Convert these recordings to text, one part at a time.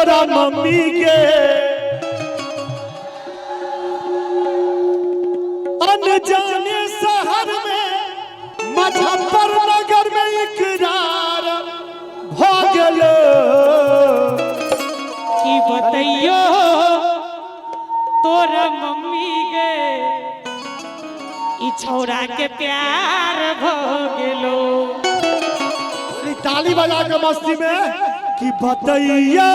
तोरा मम्मी के अनजाने शहर में मुजफ्फरनगर में इकरार भ गेलो की बतैयो तोरा मम्मी के ई छौरा के प्यार भ गेलो। ताली बजा के मस्ती में कि बतैया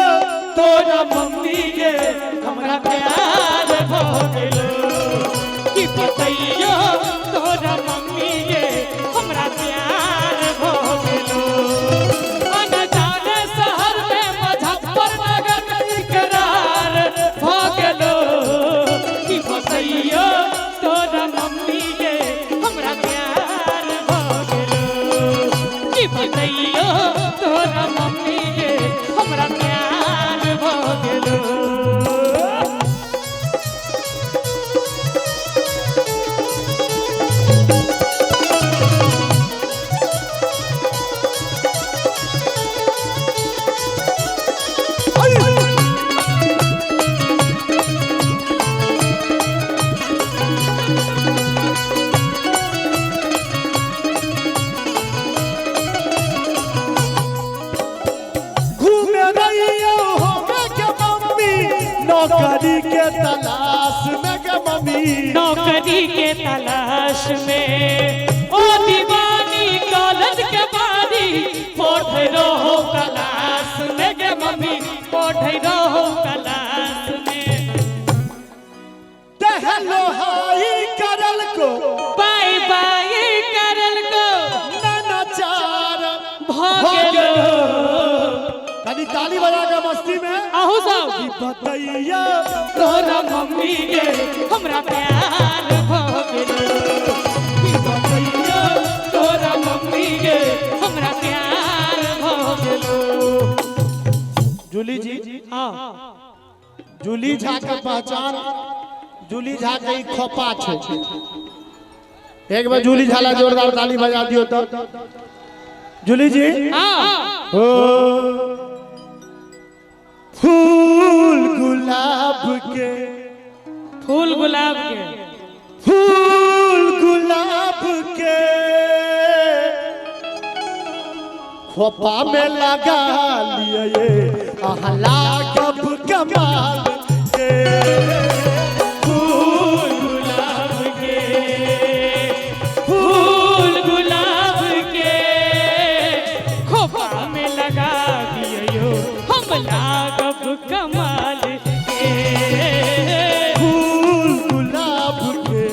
तोरा मम्मी के हमरा प्यार भ गेलो कि बतैयो तोरा मम्मी के हमरा प्यार भ गेलो। अनजाने शहर में मुजफ्फरनगर में इकरार भ गेलो कि बतैयो तोरा मम्मी के हमरा प्यार भ गेलो कि बतैयो तोरा मम्मी के हमरा प्यार भ गेलो। नौकरी के तलाश में गे मम्मी नौकरी के तलाश में ओ दीवानी कॉलेज के बारी पढ़ रहो क्लास में गे मम्मी पढ़ रहो क्लास में। हेलो हाई करल को बाय बाय करल को नचार भागलो। कभी ताली बजा के मस्ती में आहू सब बतैया तोरा मम्मी के हमरा प्यार भ गेलो कि बतैया तोरा मम्मी के हमरा प्यार भ गेलो। जूली जी हां जूली झा के पहचान जूली झा के ही खोपा छे। एक बार जूली झा ला जोरदार ताली बजा दियो तो जूली जी हां ओ फूल गुलाब के फूल गुलाब के फूल गुलाब के खोपा में लगा लिए अहला कब कमाल के फूल गुलाब के फूल गुलाब के खोपा में लगा दियो हम लागब कमाल के फूल गुलाब के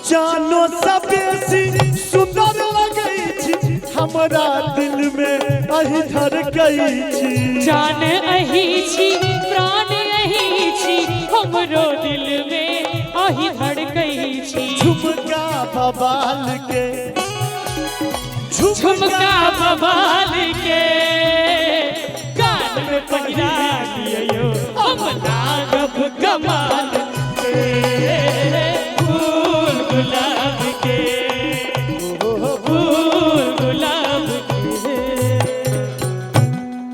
जानो सबेसी सुंदर लगई छी हमरा दिल में अहि धड़कई छी। जान अही छी प्राण अही छी हमरो दिल में अही धड़कई छी। झुमका बवाल के झुमका बवाल के कान में पहिरा